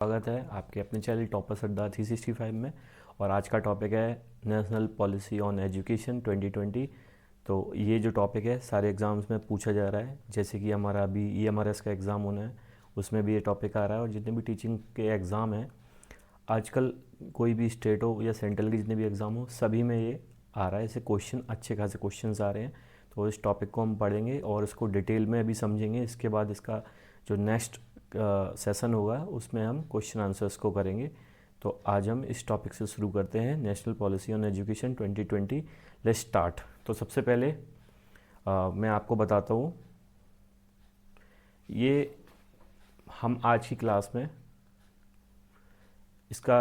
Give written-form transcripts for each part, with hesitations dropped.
स्वागत है आपके अपने चैनल टॉपर सरदार 365 में। और आज का टॉपिक है नेशनल पॉलिसी ऑन एजुकेशन 2020। तो ये जो टॉपिक है सारे एग्ज़ाम्स में पूछा जा रहा है, जैसे कि हमारा अभी EMRS का एग्ज़ाम होना है, उसमें भी ये टॉपिक आ रहा है। और जितने भी टीचिंग के एग्ज़ाम हैं आजकल, कोई भी स्टेट हो या सेंट्रल के जितने भी एग्ज़ाम हो, सभी में ये आ रहा है। ऐसे क्वेश्चन, अच्छे खासे क्वेश्चंस आ रहे हैं। तो इस टॉपिक को हम पढ़ेंगे और इसको डिटेल में अभी समझेंगे। इसके बाद इसका जो नेक्स्ट सेशन होगा उसमें हम क्वेश्चन आंसर्स को करेंगे। तो आज हम इस टॉपिक से शुरू करते हैं, national policy on education 2020। Let's start. तो सबसे पहले मैं आपको बताता हूँ, ये हम आज की क्लास में इसका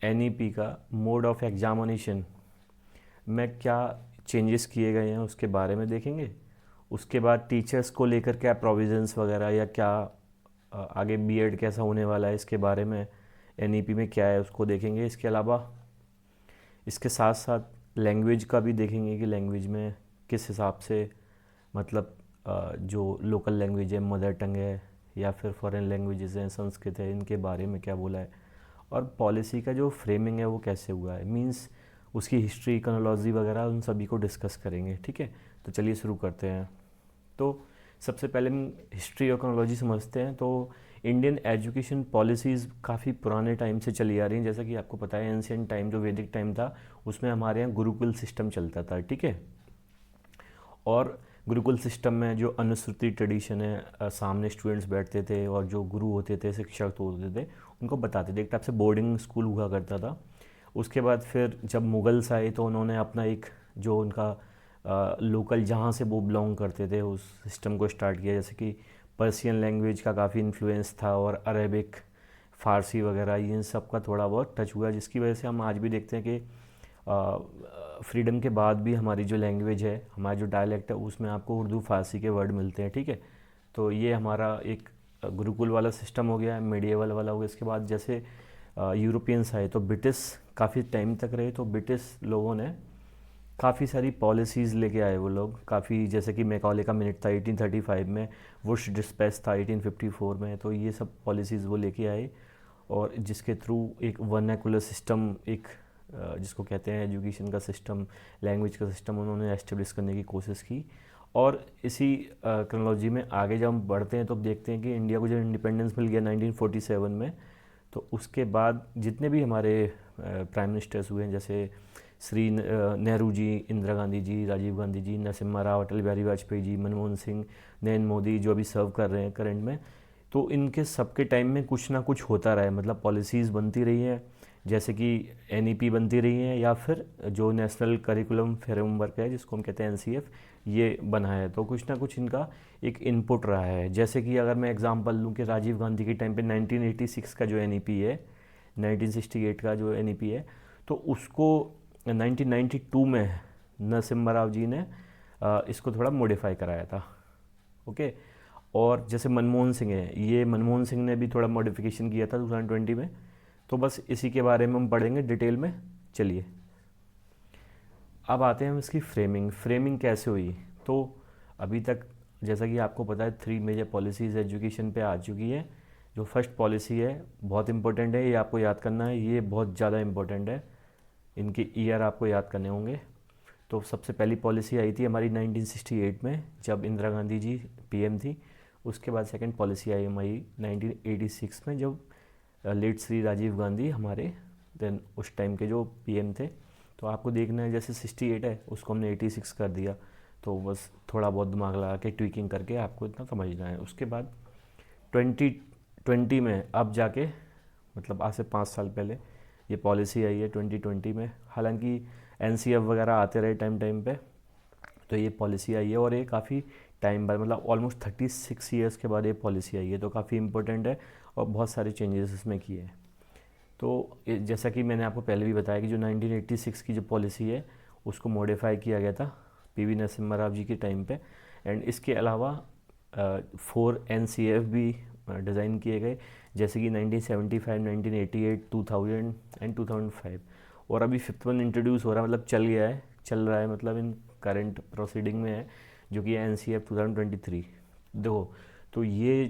NEP का मोड ऑफ एग्जामिनेशन में क्या चेंजेस किए गए हैं उसके बारे में देखेंगे। उसके बाद टीचर्स को लेकर क्या प्रोविज़न्स वगैरह या क्या आगे B.Ed कैसा होने वाला है इसके बारे में NEP में क्या है उसको देखेंगे। इसके अलावा इसके साथ साथ लैंग्वेज का भी देखेंगे कि लैंग्वेज में किस हिसाब से, मतलब जो लोकल लैंग्वेज है, मदर टंग है या फिर फॉरेन लैंग्वेजेस हैं, संस्कृत है, इनके बारे में क्या बोला है। और पॉलिसी का जो फ्रेमिंग है वो कैसे हुआ है, मींस उसकी हिस्ट्री, इकोनोलॉजी वगैरह, उन सभी को डिस्कस करेंगे। ठीक है, तो चलिए शुरू करते हैं। तो सबसे पहले हम हिस्ट्री और इकोनोलॉजी समझते हैं। तो इंडियन एजुकेशन पॉलिसीज़ काफ़ी पुराने टाइम से चली आ रही हैं। जैसा कि आपको पता है, एंशियंट टाइम जो वैदिक टाइम था उसमें हमारे यहाँ गुरुकुल सिस्टम चलता था। ठीक है, और गुरुकुल सिस्टम में जो अनुश्रुति ट्रेडिशन है, सामने स्टूडेंट्स बैठते थे और जो गुरु होते थे, शिक्षक होते थे, उनको बताते थे। एक टाइप से बोर्डिंग स्कूल हुआ करता था। उसके बाद फिर जब मुगल्स आए तो उन्होंने अपना एक जो उनका लोकल जहाँ से वो बिलोंग करते थे उस सिस्टम को स्टार्ट किया। जैसे कि पर्शियन लैंग्वेज का काफ़ी इन्फ्लुएंस था और अरेबिक, फ़ारसी वगैरह, इन सब का थोड़ा बहुत टच हुआ, जिसकी वजह से हम आज भी देखते हैं कि फ्रीडम के बाद भी हमारी जो लैंग्वेज है, हमारा जो डायलेक्ट है, उसमें आपको उर्दू फ़ारसी के वर्ड मिलते हैं। ठीक है, तो ये हमारा एक गुरुकुल वाला सिस्टम हो गया, मीडिएवल वाला हो गया। इसके बाद जैसे यूरोपियंस आए तो ब्रिटिश काफ़ी टाइम तक रहे, तो ब्रिटिश लोगों ने काफ़ी सारी पॉलिसीज़ लेके आए वो लोग काफ़ी, जैसे कि मैकॉले का मिनट था 1835 में, वुश डिस्पैच था 1854 में। तो ये सब पॉलिसीज़ वो लेके आए और जिसके थ्रू एक वर्नाकुलर सिस्टम, एक जिसको कहते हैं एजुकेशन का सिस्टम, लैंग्वेज का सिस्टम, उन्होंने एस्टेब्लिश करने की कोशिश की। और इसी क्रोनोलॉजी में आगे जब हम बढ़ते हैं तो देखते हैं कि इंडिया को जब इंडिपेंडेंस मिल गया 1947 में, तो उसके बाद जितने भी हमारे प्राइम मिनिस्टर्स हुए हैं, जैसे श्री नेहरू जी, इंदिरा गांधी जी, राजीव गांधी जी, नरसिम्हा राव, अटल बिहारी वाजपेयी जी, मनमोहन सिंह, नरेंद्र मोदी जो अभी सर्व कर रहे हैं करंट में, तो इनके सबके टाइम में कुछ ना कुछ होता रहा है। मतलब पॉलिसीज़ बनती रही हैं, जैसे कि NEP बनती रही हैं, या फिर जो नेशनल करिकुलम फ्रेमवर्क है जिसको हम कहते हैं NCF, ये बना है। तो कुछ ना कुछ इनका एक इनपुट रहा है। जैसे कि अगर मैं एग्जांपल लूँ कि राजीव गांधी के टाइम पे 1986 का जो NEP है, 1968 का जो NEP है, तो उसको 1992 में नरसिम्हा राव जी ने इसको थोड़ा मॉडिफाई कराया था। ओके, और जैसे मनमोहन सिंह है, ये मनमोहन सिंह ने भी थोड़ा मॉडिफिकेशन किया था 2020 में। तो बस इसी के बारे में हम पढ़ेंगे डिटेल में। चलिए अब आते हैं हम इसकी फ्रेमिंग कैसे हुई। तो अभी तक जैसा कि आपको पता है 3 मेजर पॉलिसीज़ एजुकेशन पे आ चुकी है। जो फर्स्ट पॉलिसी है बहुत इंपॉर्टेंट है, ये आपको याद करना है, ये बहुत ज़्यादा इंपॉर्टेंट है, इनके ईयर आपको याद करने होंगे। तो सबसे पहली पॉलिसी आई थी हमारी 1968 में, जब इंदिरा गांधी जी PM थी। उसके बाद सेकंड पॉलिसी आई हमारी 1986 में, जब लेट श्री राजीव गांधी हमारे देन उस टाइम के जो PM थे। तो आपको देखना है, जैसे 68 है उसको हमने 86 कर दिया। तो बस थोड़ा बहुत दिमाग लगा के ट्विकिंग करके आपको इतना समझना है। उसके बाद 2020 में अब जाके, मतलब आज से 5 साल पहले ये पॉलिसी आई है 2020 में। हालांकि NCF वगैरह आते रहे टाइम टाइम पे, तो ये पॉलिसी आई है और ये काफ़ी टाइम बाद, मतलब ऑलमोस्ट 36 ईयर्स के बाद ये पॉलिसी आई है। तो काफ़ी इंपॉर्टेंट है और बहुत सारे चेंजेस इसमें किए हैं। तो जैसा कि मैंने आपको पहले भी बताया कि जो 1986 की जो पॉलिसी है उसको मॉडिफाई किया गया था PV नरसिम्हा राव जी के टाइम पे। एंड इसके अलावा 4 NCF भी डिज़ाइन किए गए, जैसे कि 1975, 1988, 2000 एंड 2005। और अभी 5th वन इंट्रोड्यूस हो रहा है, मतलब चल रहा है, मतलब इन करंट प्रोसीडिंग में है, जो कि NCF 2023। देखो तो ये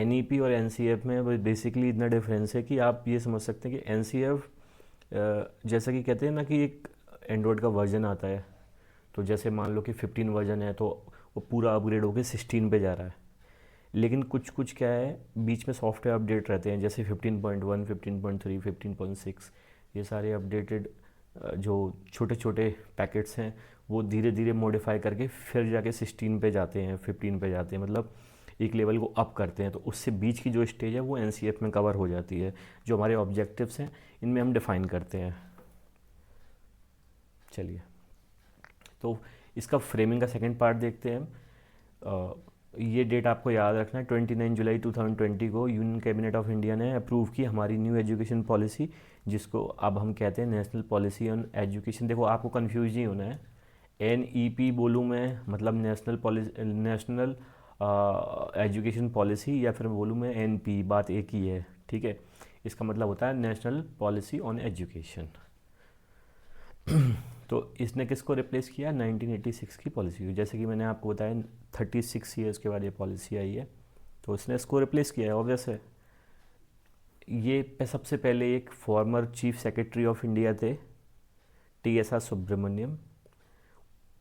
NEP और NCF में बेसिकली इतना डिफरेंस है कि आप ये समझ सकते हैं कि NCF जैसा कि कहते हैं ना कि एक एंड्रॉयड का वर्जन आता है, तो जैसे मान लो कि 15 वर्जन है तो वो पूरा अपग्रेड होकर 16 पे जा रहा है। लेकिन कुछ कुछ क्या है, बीच में सॉफ्टवेयर अपडेट रहते हैं, जैसे 15.1, 15.3, 15.6, ये सारे अपडेटेड जो छोटे छोटे पैकेट्स हैं वो धीरे धीरे मॉडिफाई करके फिर जाके 16 पे जाते हैं, 15 पे जाते हैं, मतलब एक लेवल को अप करते हैं। तो उससे बीच की जो स्टेज है वो NCF में कवर हो जाती है, जो हमारे ऑब्जेक्टिव्स हैं इनमें हम डिफ़ाइन करते हैं। चलिए, तो इसका फ्रेमिंग का सेकंड पार्ट देखते हैं हम। ये डेट आपको याद रखना है, 29 जुलाई 2020 को यूनियन कैबिनेट ऑफ इंडिया ने अप्रूव की हमारी न्यू एजुकेशन पॉलिसी, जिसको अब हम कहते हैं नेशनल पॉलिसी ऑन एजुकेशन। देखो, आपको कंफ्यूज नहीं होना है, NEP बोलूँ मैं मतलब national policy, national education policy, या फिर बोलूँ मैं NP, बात एक ही है, ठीक है। इसका मतलब होता है नेशनल पॉलिसी ऑन एजुकेशन। तो इसने किसको रिप्लेस किया? 1986 की पॉलिसी को। जैसे कि मैंने आपको बताया 36 ईयर्स के बाद ये पॉलिसी आई है, तो इसने इसको रिप्लेस किया है, ऑब्वियस है। ये सबसे पहले एक former chief secretary of India थे, TSR सुब्रमण्यम।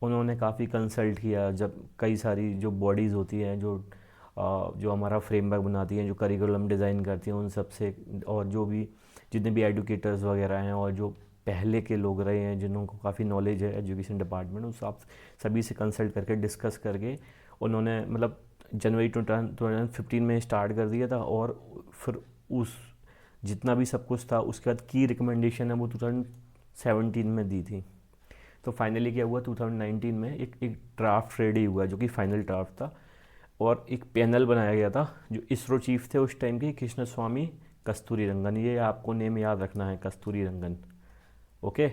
उन्होंने काफ़ी कंसल्ट किया, जब कई सारी जो बॉडीज़ होती हैं जो हमारा फ्रेमवर्क बनाती हैं, जो करिकुलम डिज़ाइन करती हैं, उन सब से, और जो भी जितने भी एडुकेटर्स वगैरह हैं और जो पहले के लोग रहे हैं जिनको काफ़ी नॉलेज है एजुकेशन डिपार्टमेंट, उस आप सभी से कंसल्ट करके डिस्कस करके उन्होंने मतलब जनवरी 2015 में स्टार्ट कर दिया था। और फिर उस जितना भी सब कुछ था उसके बाद की रिकमेंडेशन है वो 2017 में दी थी। तो फाइनली क्या हुआ, 2019 में एक ड्राफ्ट रेडी हुआ जो कि फाइनल ड्राफ्ट था, और एक पैनल बनाया गया था। जो इसरो चीफ थे उस टाइम के, कृष्ण स्वामी कस्तूरी रंगन, ये आपको नेम याद रखना है, कस्तूरी रंगन, ओके।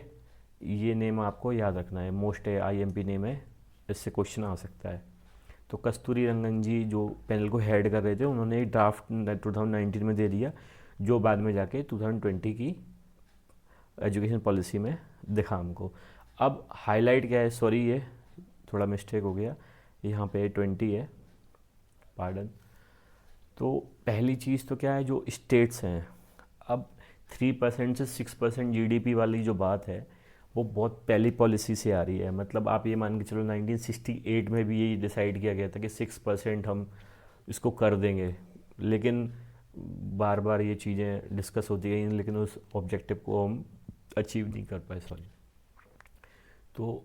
ये नेम आपको याद रखना है, मोस्ट IMP नेम है, इससे क्वेश्चन आ सकता है। तो कस्तूरी रंगन जी जो पैनल को हेड कर रहे थे, उन्होंने एक ड्राफ्ट 2019 में दे दिया, जो बाद में जाके 2020 की एजुकेशन पॉलिसी में दिखा हमको। अब हाईलाइट क्या है, सॉरी ये थोड़ा मिस्टेक हो गया, यहाँ पे 20 है, पार्डन। तो पहली चीज़ तो क्या है, जो स्टेट्स हैं, अब 3% से 6% GDP वाली जो बात है वो बहुत पहली पॉलिसी से आ रही है। मतलब आप ये मान के चलो 1968 में भी यही डिसाइड किया गया था कि 6% हम इसको कर देंगे, लेकिन बार बार ये चीज़ें डिस्कस होती गई, लेकिन उस ऑब्जेक्टिव को हम अचीव नहीं कर पाए, सॉरी। तो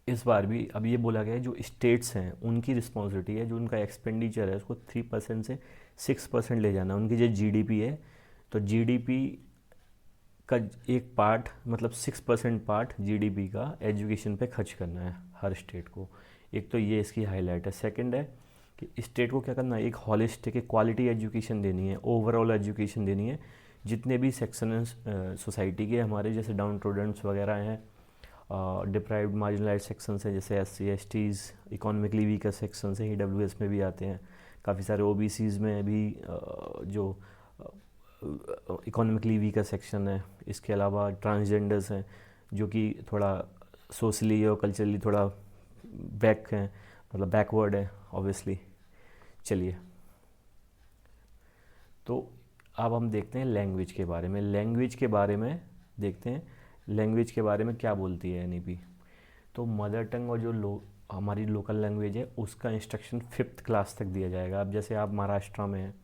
इस बार भी अब ये बोला गया है जो स्टेट्स हैं उनकी रिस्पॉन्सिबिलिटी है, जो उनका एक्सपेंडिचर है उसको 3% से 6% ले जाना। उनकी जो GDP है, तो GDP का एक पार्ट, मतलब 6% पार्ट GDP का एजुकेशन पे खर्च करना है हर स्टेट को। एक तो ये इसकी हाईलाइट है। सेकंड है कि स्टेट को क्या करना है, एक हॉलिस्टिक, एक क्वालिटी एजुकेशन देनी है, ओवरऑल एजुकेशन देनी है। जितने भी सेक्शन हैं सोसाइटी के हमारे, जैसे डाउन ट्रोडेंट्स वगैरह हैं, डिप्राइव्ड मार्जिनलाइज सेक्शंस हैं, जैसे SC STs, economically weaker sections हैं, EWS में भी आते हैं, काफ़ी सारे OBCs में भी जो इकोनॉमिकली वीकर सेक्शन है। इसके अलावा ट्रांसजेंडर्स हैं जो कि थोड़ा सोशली और कल्चरली थोड़ा बैक हैं, मतलब बैकवर्ड है ऑब्वियसली। चलिए, तो अब हम देखते हैं लैंग्वेज के बारे में। लैंग्वेज के बारे में देखते हैं, लैंग्वेज के बारे में क्या बोलती है NEP। तो मदर टंग और जो हमारी लोकल लैंग्वेज है उसका इंस्ट्रक्शन 5th क्लास तक दिया जाएगा। अब जैसे आप महाराष्ट्र में हैं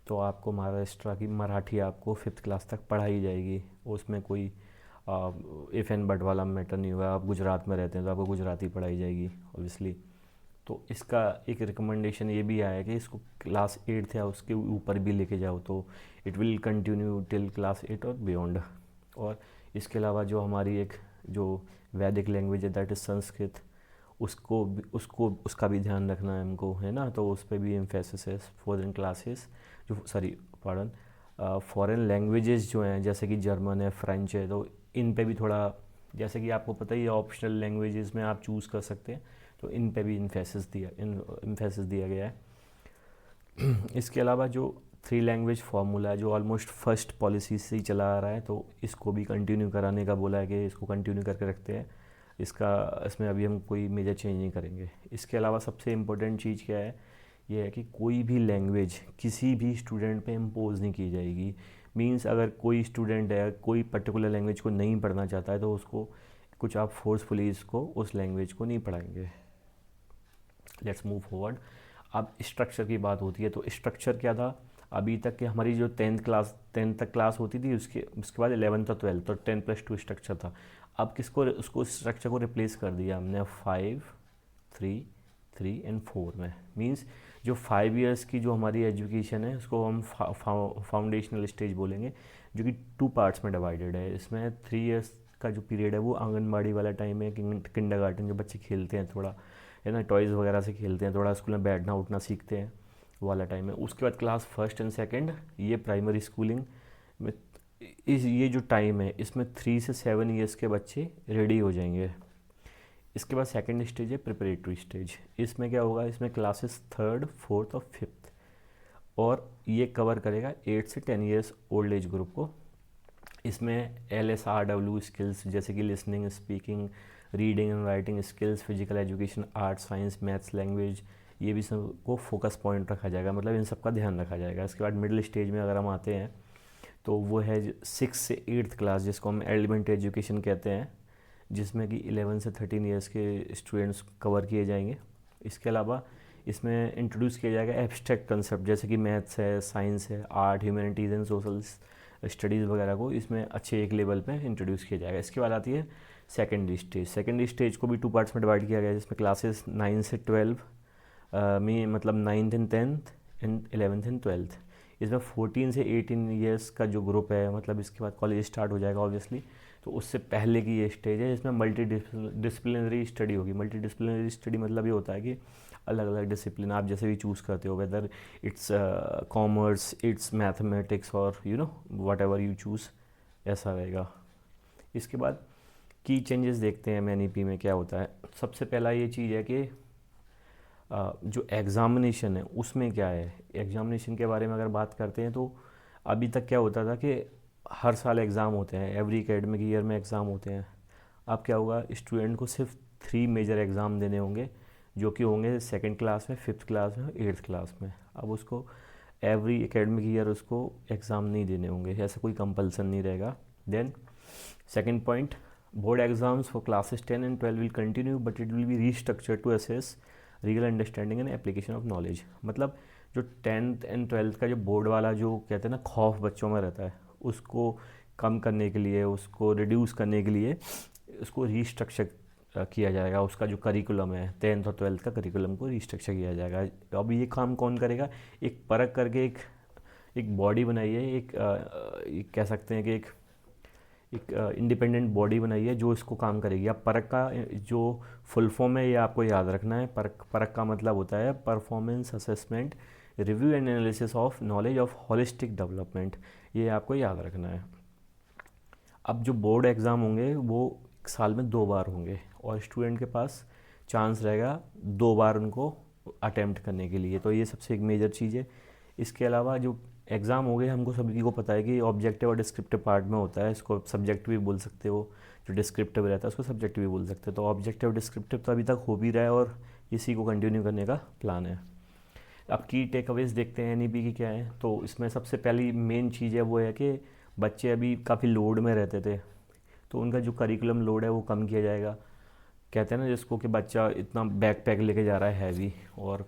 तो आपको महाराष्ट्र की मराठी आपको 5th क्लास तक पढ़ाई जाएगी, उसमें कोई इफ़ एंड बट वाला मैटर नहीं हुआ। आप गुजरात में रहते हैं तो आपको गुजराती पढ़ाई जाएगी ऑब्वियसली। तो इसका एक रिकमेंडेशन ये भी आया कि इसको क्लास 8 या उसके ऊपर भी लेके जाओ, तो it will continue till class 8 और बियॉन्ड। और इसके अलावा जो हमारी एक जो वैदिक लैंग्वेज है दैट इज़ संस्कृत, उसका भी ध्यान रखना है हमको, है ना। तो उस पर भी एम्फेसिस है। फॉरेन क्लासेस जो फॉरेन लैंग्वेजेस जो हैं जैसे कि जर्मन है, फ्रेंच है, तो इन पे भी थोड़ा, जैसे कि आपको पता ही है ऑप्शनल लैंग्वेजेस में आप चूज़ कर सकते हैं, तो इन पे भी एम्फेसिस दिया गया है। इसके अलावा जो 3 लैंग्वेज फार्मूला है जो ऑलमोस्ट फर्स्ट पॉलिसी से ही चला आ रहा है, तो इसको भी कंटिन्यू कराने का बोला है कि इसको कंटिन्यू करके रखते हैं। इसमें अभी हम कोई मेजर चेंज नहीं करेंगे। इसके अलावा सबसे इम्पोर्टेंट चीज़ क्या है ये है कि कोई भी लैंग्वेज किसी भी स्टूडेंट पे इम्पोज नहीं की जाएगी। मींस अगर कोई स्टूडेंट है कोई पर्टिकुलर लैंग्वेज को नहीं पढ़ना चाहता है तो उसको कुछ आप फोर्सफुली इसको उस लैंग्वेज को नहीं पढ़ाएंगे। Let's move forward. अब स्ट्रक्चर की बात होती है तो स्ट्रक्चर क्या था, अभी तक कि हमारी जो टेंथ तक क्लास होती थी उसके बाद 11th और 12th तो 10+2 स्ट्रक्चर था। अब उसको स्ट्रक्चर को रिप्लेस कर दिया हमने 5, 3, 3 एंड 4 में। मींस जो 5 इयर्स की जो हमारी एजुकेशन है उसको हम फाउंडेशनल स्टेज बोलेंगे, जो कि 2 पार्ट्स में डिवाइडेड है। इसमें 3 इयर्स का जो पीरियड है वो आंगनबाड़ी वाला टाइम है, किंडरगार्टन जो बच्चे खेलते हैं थोड़ा, है ना, टॉयज़ वगैरह से खेलते हैं, थोड़ा स्कूल में बैठना उठना सीखते हैं वाला टाइम है। उसके बाद क्लास फर्स्ट एंड सेकंड ये प्राइमरी स्कूलिंग में ये जो टाइम है इसमें 3 से 7 इयर्स के बच्चे रेडी हो जाएंगे। इसके बाद सेकंड स्टेज है प्रिपरेटरी स्टेज। इसमें क्या होगा, इसमें क्लासेस 3rd, 4th और 5th, और ये कवर करेगा 8 से 10 इयर्स ओल्ड एज ग्रुप को। इसमें LSRW स्किल्स जैसे कि listening, speaking, reading and writing skills, physical education, art, science, maths, language, ये भी सबको फोकस पॉइंट रखा जाएगा, मतलब इन सब का ध्यान रखा जाएगा। इसके बाद मिडिल स्टेज में अगर हम आते हैं तो वो है 6 से 8th क्लास जिसको हम एलिमेंट्री एजुकेशन कहते हैं, जिसमें कि 11 से 13 इयर्स के स्टूडेंट्स कवर किए जाएंगे। इसके अलावा इसमें इंट्रोड्यूस किया जाएगा एब्स्ट्रैक्ट कंसेप्ट जैसे कि मैथ्स है, साइंस है, art, humanities and social studies वगैरह को इसमें अच्छे एक लेवल पे इंट्रोड्यूस किया जाएगा। इसके बाद आती है सेकेंडरी स्टेज। सेकेंडरी स्टेज को भी 2 पार्ट्स में डिवाइड किया गया है, जिसमें क्लासेस 9 से 12 में, मतलब 9th and 10th and 11th and 12th। इसमें 14 से 18 इयर्स का जो ग्रुप है, मतलब इसके बाद कॉलेज स्टार्ट हो जाएगा ऑब्वियसली, तो उससे पहले की ये स्टेज है। इसमें मल्टी डिसिप्लिनरी स्टडी होगी। मल्टी डिसिप्लिनरी स्टडी मतलब ये होता है कि अलग अलग डिसिप्लिन आप जैसे भी चूज़ करते हो, whether it's commerce, it's mathematics और वट एवर यू चूज़, ऐसा रहेगा। इसके बाद की चेंजेस देखते हैं MNEP में क्या होता है। सबसे पहला ये चीज़ है कि जो एग्ज़ामिनेशन है उसमें क्या है। एग्ज़ामिनेशन के बारे में अगर बात करते हैं तो अभी तक क्या होता था कि हर साल एग्ज़ाम होते हैं, एवरी एकेडमिक ईयर में एग्ज़ाम होते हैं। अब क्या होगा, स्टूडेंट को सिर्फ 3 मेजर एग्ज़ाम देने होंगे, जो कि होंगे 2nd क्लास में, 5th क्लास में और 8th क्लास में। अब उसको एवरी एकेडमिक ईयर उसको एग्ज़ाम नहीं देने होंगे, ऐसा कोई कंपल्सन नहीं रहेगा। Then second point, board exams for classes 10 and 12 will continue but it will be restructured to assess regal understanding and application of knowledge. मतलब जो 10th एंड 12th का जो बोर्ड वाला जो कहते हैं ना खौफ बच्चों में रहता है, उसको कम करने के लिए, उसको रिड्यूस करने के लिए उसको रीस्ट्रक्चर किया जाएगा। उसका जो करिकुलम है 10th और 12th का करिकुलम को रीस्ट्रक्चर किया जाएगा। अब ये काम कौन करेगा, एक परख करके एक बॉडी बनाई है, एक कह सकते हैं कि एक इंडिपेंडेंट बॉडी बनाई है जो इसको काम करेगी। अब परख का जो फुल फॉर्म है ये आपको याद रखना है। परख का मतलब होता है performance assessment review and analysis of knowledge of holistic development, ये आपको याद रखना है। अब जो बोर्ड एग्ज़ाम होंगे वो साल में 2 बार होंगे और स्टूडेंट के पास चांस रहेगा 2 बार उनको अटेम्प्ट करने के लिए, तो ये सबसे एक मेजर चीज़ है। इसके अलावा जो एग्ज़ाम हो गए, हमको सभी को पता है कि ऑब्जेक्टिव और डिस्क्रिप्टिव पार्ट में होता है। इसको सब्जेक्ट भी बोल सकते हो, जो डिस्क्रिप्टिव रहता है उसको सब्जेक्ट भी बोल सकते हो। तो ऑब्जेक्टिव डिस्क्रिप्टिव तो अभी तक हो भी रहा है और इसी को कंटिन्यू करने का प्लान है। अब की टेक अवेज देखते हैं NEP की क्या है। तो इसमें सबसे पहली मेन चीज़ है वो है कि बच्चे अभी काफ़ी लोड में रहते थे, तो उनका जो करिकुलम लोड है वो कम किया जाएगा। कहते हैं ना जिसको कि बच्चा इतना बैक पैक लेके जा रहा है हैवी और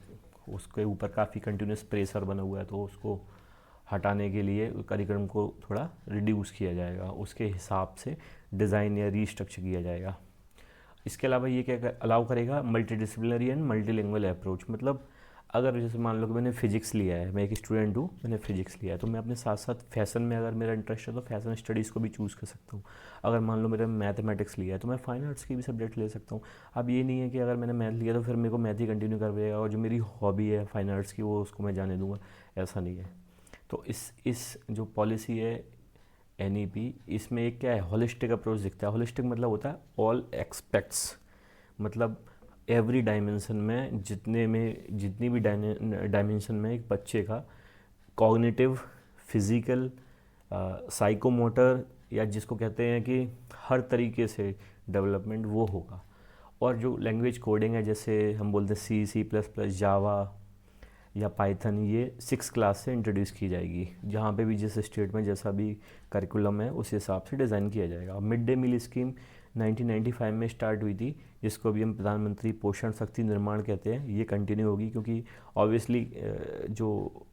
उसके ऊपर काफ़ी कंटिन्यूस प्रेशर बना हुआ है, तो उसको हटाने के लिए करिकुलम को थोड़ा रिड्यूस किया जाएगा, उसके हिसाब से डिज़ाइन या रीस्ट्रक्चर किया जाएगा। इसके अलावा ये क्या अलाउ करेगा, multi disciplinary and multilingual approach. मतलब अगर जैसे मान लो कि मैंने फ़िज़िक्स लिया है, मैं एक स्टूडेंट हूँ, मैंने फ़िज़िक्स लिया है, तो मैं अपने साथ साथ फैशन में अगर मेरा इंटरेस्ट है तो फैशन स्टडीज़ को भी चूज़ कर सकता हूँ। अगर मान लो मेरा मैथमेटिक्स लिया है तो मैं फाइन आर्ट्स की भी सब्जेक्ट ले सकता हूँ। अब ये नहीं है कि अगर मैंने मैथ लिया तो फिर मेरे को मैथ ही कंटिन्यू कर देगा और जो मेरी हॉबी है फाइन आर्ट्स की वो उसको मैं जाने दूँगा, ऐसा नहीं है। तो इस जो पॉलिसी है NEP, इसमें एक क्या है, होलिस्टिक अप्रोच दिखता है। होलिस्टिक मतलब होता है ऑल एक्सपेक्ट्स, मतलब एवरी डायमेंशन में जितनी भी डायमेंशन में एक बच्चे का कॉग्निटिव, फिज़िकल, साइकोमोटर या जिसको कहते हैं कि हर तरीके से डेवलपमेंट वो होगा। और जो लैंग्वेज कोडिंग है जैसे हम बोलते हैं C++, जावा, या पाइथन, ये 6 क्लास से इंट्रोड्यूस की जाएगी, जहाँ पे भी जिस स्टेट में जैसा भी करिकुलम है उस हिसाब से डिज़ाइन किया जाएगा। मिड डे मील स्कीम 1995 में स्टार्ट हुई थी, जिसको भी हम प्रधानमंत्री पोषण शक्ति निर्माण कहते हैं। ये कंटिन्यू होगी क्योंकि ऑब्वियसली जो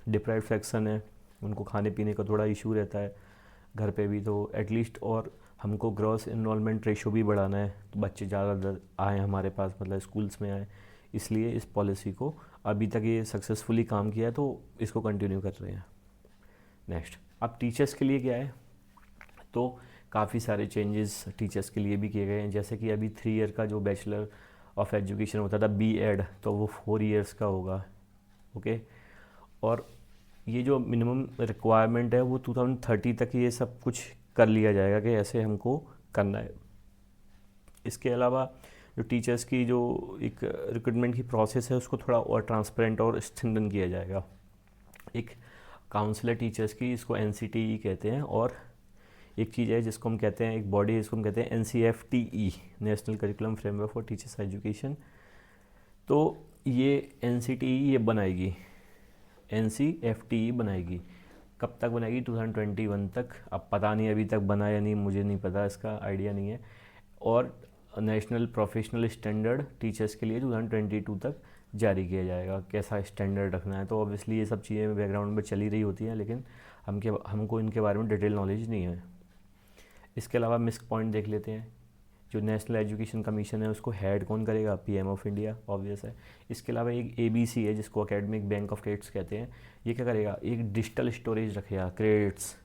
डिप्राइव्ड सेक्शन है उनको खाने पीने का थोड़ा इशू रहता है घर पे भी, तो एटलीस्ट, और हमको ग्रॉस इनरोलमेंट रेशो भी बढ़ाना है, तो बच्चे ज़्यादा आए हमारे पास, मतलब स्कूल्स में आए, इसलिए इस पॉलिसी को अभी तक ये सक्सेसफुली काम किया है, तो इसको कंटिन्यू कर रहे हैं। नेक्स्ट, अब टीचर्स के लिए क्या है, तो काफ़ी सारे चेंजेस टीचर्स के लिए भी किए गए हैं। जैसे कि अभी 3 ईयर का जो बैचलर ऑफ एजुकेशन होता था B.Ed, तो वो 4 ईयर्स का होगा। ओके, और ये जो मिनिमम रिक्वायरमेंट है वो 2030 तक ये सब कुछ कर लिया जाएगा कि ऐसे हमको करना है। इसके अलावा जो टीचर्स की जो एक रिक्रूटमेंट की प्रोसेस है उसको थोड़ा और ट्रांसपेरेंट और स्ट्रेंथन किया जाएगा। एक काउंसलर टीचर्स की, इसको NCTE कहते हैं, और एक चीज़ है जिसको हम कहते हैं, एक बॉडी है जिसको हम कहते हैं NCFTE, national curriculum framework for teachers education. तो ये NCTE ये बनाएगी, NCFTE बनाएगी। कब तक बनाएगी? 2021 तक। अब पता नहीं अभी तक बना या नहीं, मुझे नहीं पता, इसका आइडिया नहीं है। और नेशनल प्रोफेशनल स्टैंडर्ड टीचर्स के लिए 2022 तक जारी किया जाएगा, कैसा स्टैंडर्ड रखना है। तो ऑब्वियसली ये सब चीज़ें बैकग्राउंड में चली रही होती हैं, लेकिन हमको इनके बारे में डिटेल नॉलेज नहीं है। इसके अलावा मिस्क पॉइंट देख लेते हैं। जो नेशनल एजुकेशन कमीशन है उसको हेड कौन करेगा? PM ऑफ इंडिया, ऑब्वियस है। इसके अलावा एक ABC है जिसको एकेडमिक बैंक ऑफ क्रेडिट्स कहते हैं। ये क्या करेगा? एक डिजिटल स्टोरेज रखेगा, क्रेडिट्स।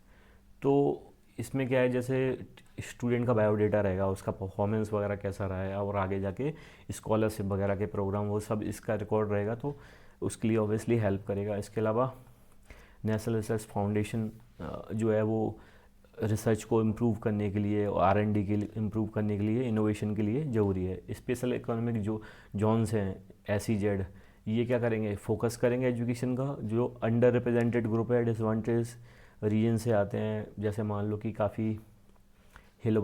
तो इसमें क्या है, जैसे स्टूडेंट का बायोडेटा रहेगा, उसका परफॉर्मेंस वगैरह कैसा रहा है, और आगे जाके स्कॉलरशिप वगैरह के प्रोग्राम, वो सब इसका रिकॉर्ड रहेगा, तो उसके लिए ऑब्वियसली हेल्प करेगा। इसके अलावा नेशनल रिसर्च फाउंडेशन जो है वो रिसर्च को इम्प्रूव करने के लिए, R&D के लिए इम्प्रूव करने के लिए, इनोवेशन के लिए ज़रूरी है। स्पेशल इकोनॉमिक जो जोन्स हैं, SEZ, ये क्या करेंगे? फोकस करेंगे एजुकेशन का। जो अंडर रिप्रेजेंटेड ग्रुप है, डिसएडवांटेज रीजन से आते हैं, जैसे मान लो कि काफ़ी हिल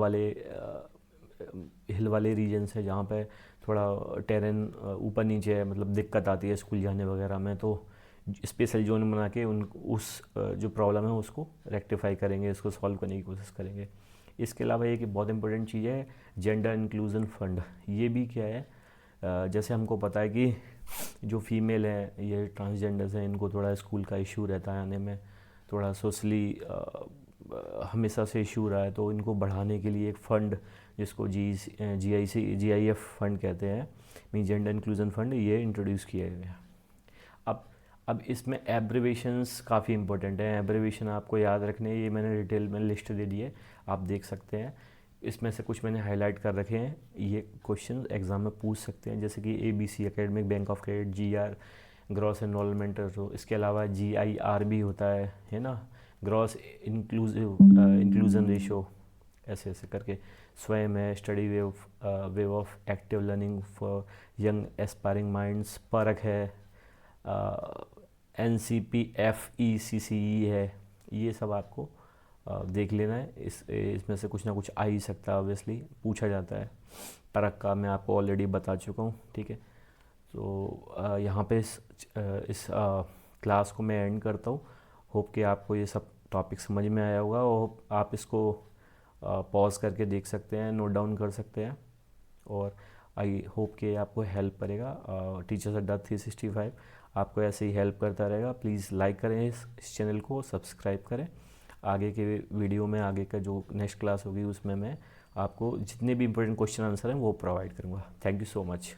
वाले रीजन्स है जहाँ पे थोड़ा टेरेन ऊपर नीचे है, मतलब दिक्कत आती है स्कूल जाने वगैरह में, तो स्पेशल जोन बना के उस जो प्रॉब्लम है उसको रेक्टिफाई करेंगे, इसको सॉल्व करने की कोशिश करेंगे। इसके अलावा एक बहुत इंपॉर्टेंट चीज़ है जेंडर इंक्लूजन फंड। ये भी क्या है, जैसे हमको पता है कि जो फीमेल है, ये ट्रांसजेंडर्स हैं, इनको थोड़ा स्कूल का इशू रहता है आने में, थोड़ा सोशली हमेशा से इशू रहा है, तो इनको बढ़ाने के लिए एक फ़ंड जिसको GIF फंड कहते हैं, मीन जेंडर इंक्लूजन फंड, ये इंट्रोड्यूस किया गया। अब इसमें एब्रीवेशंस काफ़ी इंपॉर्टेंट है। एब्रीवेशन आपको याद रखने, ये मैंने डिटेल में लिस्ट दे दी है, आप देख सकते हैं। इसमें से कुछ मैंने हाईलाइट कर रखे हैं, ये क्वेश्चन एग्जाम में पूछ सकते हैं, जैसे कि ABC academic bank of credit, GR gross enrolment ratio. इसके अलावा GIR भी होता है ना, ग्रॉस इंक्लूजन रेशो, ऐसे ऐसे करके। स्वयं है, study way of active learning for young aspiring minds. परख है, NCPFECCE है। ये सब आपको देख लेना है। इसमें से कुछ ना कुछ आ ही सकता है, ऑब्वियसली पूछा जाता है। परख का मैं आपको ऑलरेडी बता चुका हूँ, ठीक है। तो यहाँ पे इस क्लास को मैं एंड करता हूँ। होप कि आपको ये सब टॉपिक समझ में आया होगा, और आप इसको पॉज करके देख सकते हैं, नोट डाउन कर सकते हैं, और आई होप कि आपको हेल्प करेगा। टीचर्स अड्डा 365 आपको ऐसे ही हेल्प करता रहेगा। प्लीज़ लाइक करें इस चैनल को, सब्सक्राइब करें। आगे के वीडियो में, आगे का जो नेक्स्ट क्लास होगी उसमें मैं आपको जितने भी इंपॉर्टेंट क्वेश्चन आंसर हैं वो प्रोवाइड करूँगा। Thank you so much.